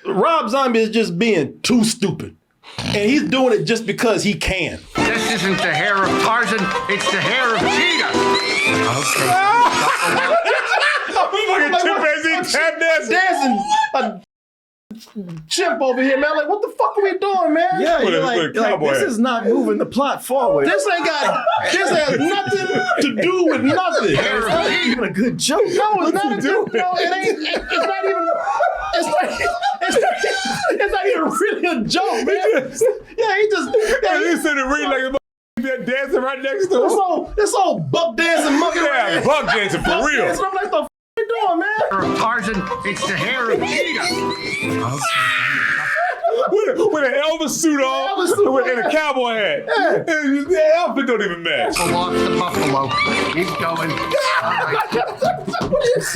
Rob Zombie is just being too stupid. And he's doing it just because he can. This isn't the hair of Tarzan, it's the hair of Cheetah. I'm like a chimpanzee tap dancing. Chimp over here, man. Like, what the fuck are we doing, man? Yeah, you're like this is not moving the plot forward. This has nothing to do with nothing. It's not even a good joke. No, it's not a good. No, it ain't. It's not even. It's not even really a joke, man. Yeah, he just. Yeah, he said it read like a dancing right next to him. This whole buck dancing monkey. Yeah, buck dancing for real. And I'm like, the f you doing, man? Tarzan, it's the hair of Cheetah. With an Elvis suit on and a cowboy hat. Yeah. And the outfit don't even match. Pull off the buffalo. Keep going. Yeah, just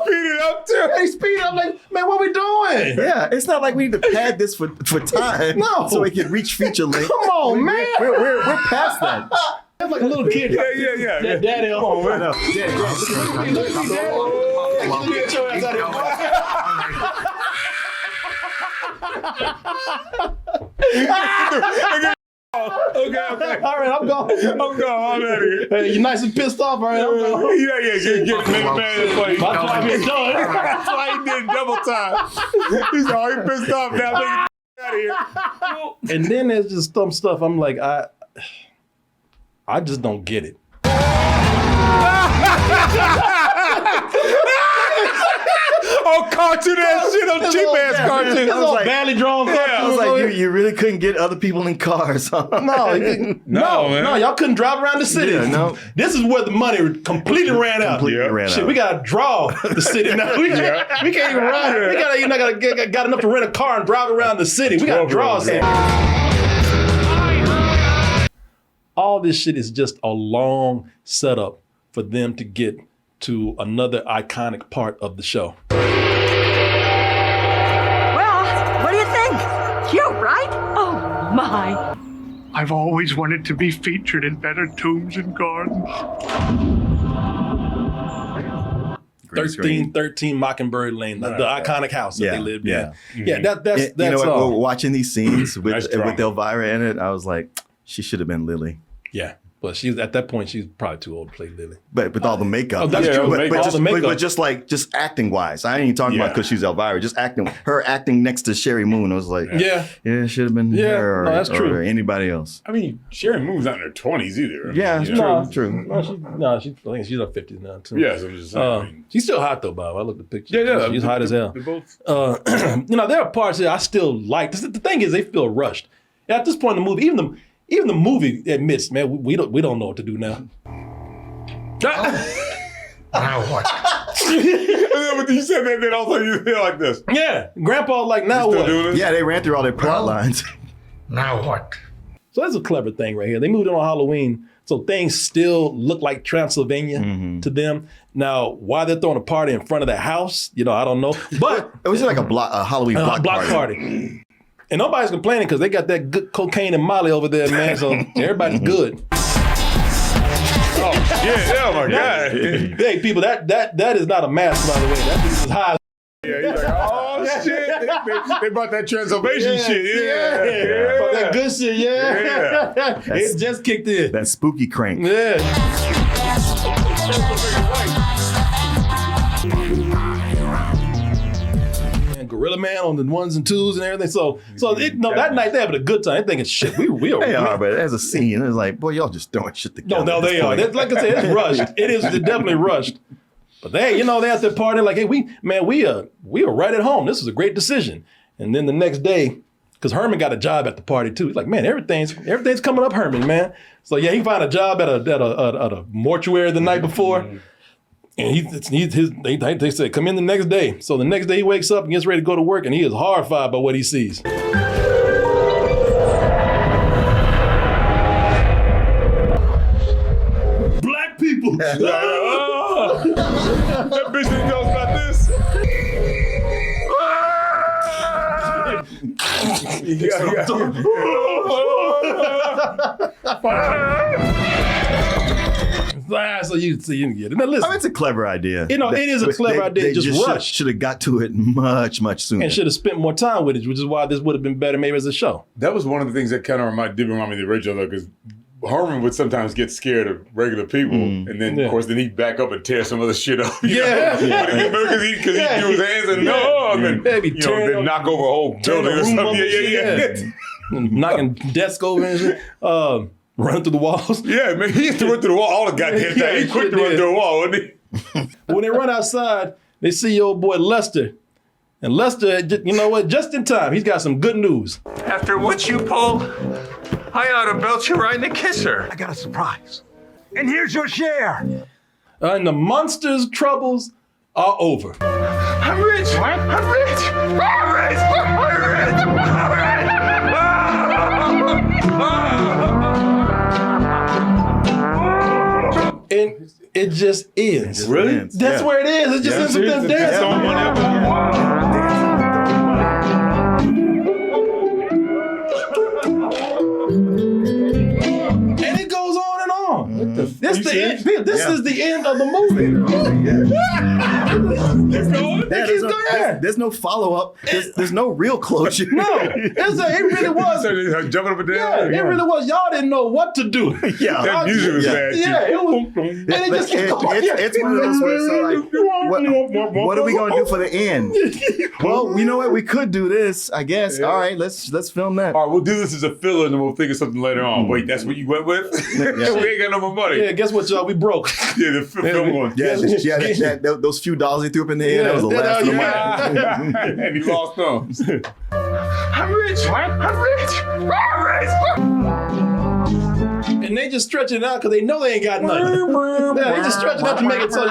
speed it up too. They speed up like, man, what we doing? Yeah, it's not like we need to pad this for time. No. So we can reach feature length. Come on, man. We're past that. It's like a little kid. Yeah. Daddy, come on, man. Look at your ass out Okay. All right, I'm going. I'm out of here. Hey, you nice and pissed off, all right? I'm going. Yeah. Get man. My time is done. That's why he did double time. He's already pissed off now. Nigga, out of here. And then there's just some stuff I'm like, I just don't get it. Oh, cartoon ass shit on cheap ass cartoons. It's all badly drawn cartoons. I was like, you really couldn't get other people in cars, huh? No, y'all couldn't drive around the city. Yeah, no. This is where the money completely ran out. Shit, we gotta draw the city now. We can't even ride. We gotta got enough to rent a car and drive around the city. We gotta draw a city. All this shit is just a long setup for them to get to another iconic part of the show. Well, what do you think? Cute, right? Oh, my. I've always wanted to be featured in Better Tombs and Gardens. 1313 Mockingbird Lane, the iconic house that they lived in. Yeah, that's you know what? all. Watching these scenes with Elvira in it, I was like, she should have been Lily. Yeah. But she's at that point, she's probably too old to play Lily. But with all the makeup. Oh, that's true. But just acting wise. I ain't even talking about because she's Elvira. Just acting. Her acting next to Sherry Moon, I was like, yeah, it should have been her or, that's true. or anybody else. I mean, Sherry Moon's not in her 20s either. Yeah, it's true. No, I think she's up 50s now too. Yeah, so I'm just saying. She's still hot though, Bob. I looked at the picture. Yeah. She's hot as hell. They're both. There are parts that I still like. The thing is, they feel rushed. At this point in the movie, even the movie admits, man, we don't know what to do now. Now what? When you said that, then also you feel like this. Yeah, Grandpa's like, now what? Yeah, they ran through all their plot lines. Now what? So that's a clever thing right here. They moved it on Halloween, so things still look like Transylvania to them. Now, why they're throwing a party in front of the house, I don't know. But it was like a Halloween block party. And nobody's complaining because they got that good cocaine and Molly over there, man. So everybody's good. Oh my God. Hey, people, that is not a mask, by the way. That is high. Yeah, he's like, oh shit. They brought that Transylvania shit. Yeah. Brought that good shit, yeah. It just kicked in. That spooky crank. Yeah. And Gorilla Man on the ones and twos and everything. So that night they having a good time. They thinking, shit, we are. They are, but as a scene, it's like, boy, y'all just throwing shit together. No, they are. Like I said, it's rushed. It is definitely rushed. But they at their party like, hey, we are right at home. This is a great decision. And then the next day, because Herman got a job at the party too. He's like, man, everything's coming up, Herman, man. So yeah, he found a job at a mortuary the night before. And they said, come in the next day. So the next day he wakes up and gets ready to go to work, and he is horrified by what he sees. Black people. That bitch didn't know about this. So you get it. Now listen, it's a clever idea. It is a clever idea. They just rushed. Should have got to it much sooner. And should have spent more time with it, which is why this would have been better maybe as a show. That was one of the things that kind of did remind me of the original, though, because Herman would sometimes get scared of regular people, and then of course he'd back up and tear some other shit up. Because he threw his hands and then knock over a whole building or something. Knocking desk over and shit. Running through the walls. Yeah, man, he used to run through the wall all the goddamn time. He quick to run through the wall, wasn't he? When they run outside, they see your old boy Lester. And Lester, you know what? Just in time, he's got some good news. After what you pulled, I ought to belt you right in the kisser. I got a surprise. And here's your share. And the Munsters' troubles are over. I'm rich. What? I'm rich. I'm rich. I'm rich. I'm rich. And it just ends. Really? That's where it is. It just ends with them dancing. And it goes on and on. This is the end of the movie. There's no follow-up. There's no real closure. No, it really was. Jumping up and down. Yeah, it really was. Y'all didn't know what to do. Yeah, that music was bad. Yeah, it was. And it just kept going. It's one of those where it's like, what are we gonna do for the end? Well, you know what? We could do this, I guess. Yeah. All right, let's film that. All right, we'll do this as a filler, and then well think of something later on. Wait, that's what you went with? We ain't got no more money. Yeah, guess what, y'all? We broke. Yeah, the film one. Yeah, those few dollars he threw up in the air, that was the last of the money. And he lost thumbs. I'm rich. What? I'm rich. I'm rich. And they just stretch it out because they know they ain't got nothing. They just stretch it out to make it so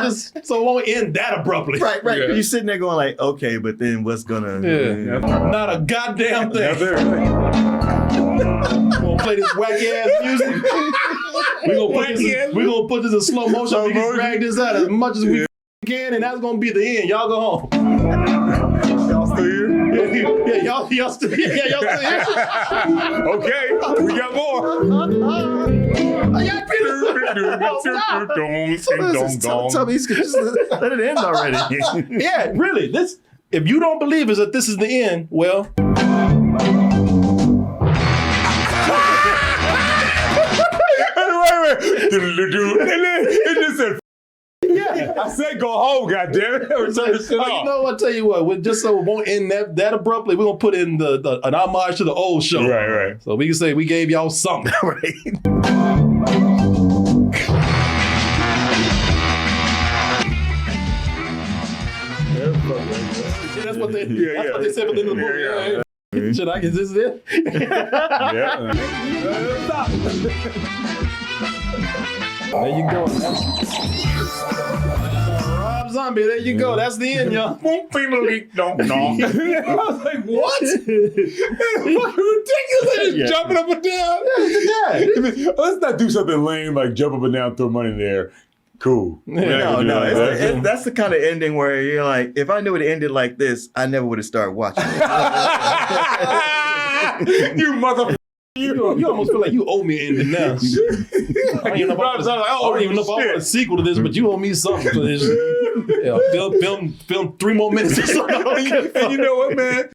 it won't end that abruptly. Right. Yeah. You're sitting there going like, okay, but then what's gonna? Not a goddamn thing. We're gonna play this wacky ass music. We're gonna put this in slow motion. We can drag this out as much as we can, and that's gonna be the end. Y'all go home. Y'all still here? Yeah, y'all still here. Yeah, y'all still here. Okay, we got more. Tell me, just let it end already. Yeah, really. If you don't believe that this is the end, well. It just said, yeah. I said go home, goddammit. You know what? Tell you what, just so it won't end that abruptly, we're gonna put in an homage to the old show. Right. So we can say we gave y'all something, right? That's what they said at the end of the movie. Yeah. Should I get this in? Yeah. Stop. There you go. Rob Zombie, there you go. That's the end, y'all. I was like, what? Fucking ridiculous. Yeah. Jumping up and down. Let's not do something lame like jump up and down, throw money in the air. Cool. No. That's the kind of ending where you're like, if I knew it ended like this, I never would have started watching it. You motherfucker. You almost feel like you owe me an ending now. I don't even know if I want a sequel to this, but you owe me something for this. Yeah, film 3 more minutes or something. And you know what, man?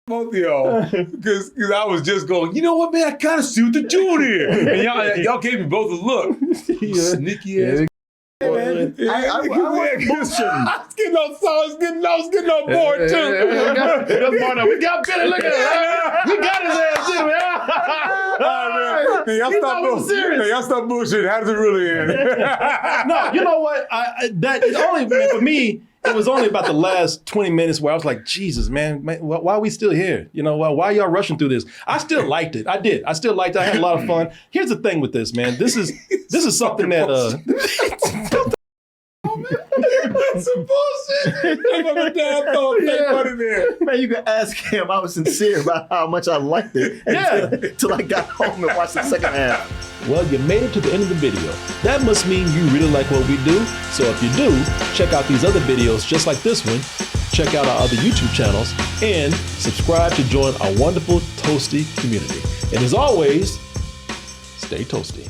Both of y'all, because I was just going, you know what, man? I kind of see what they're doing here. And y'all gave me both a look. Sneaky ass. I was bullshitting. I was getting on board too. We got Billy. Look at that. We got his ass too, man. Y'all stop bullshitting. How does it really end? No, you know what? That is only for me. It was only about the last 20 minutes where I was like, Jesus, man, why are we still here? You know, why are y'all rushing through this? I still liked it. I did. I still liked it. I had a lot of fun. Here's the thing with this, man. This is something that That's some bullshit. Man, you can ask him. I was sincere about how much I liked it until I got home and watched the second half. Well, you made it to the end of the video. That must mean you really like what we do. So if you do, check out these other videos just like this one. Check out our other YouTube channels and subscribe to join our wonderful Toasty community. And as always, stay toasty.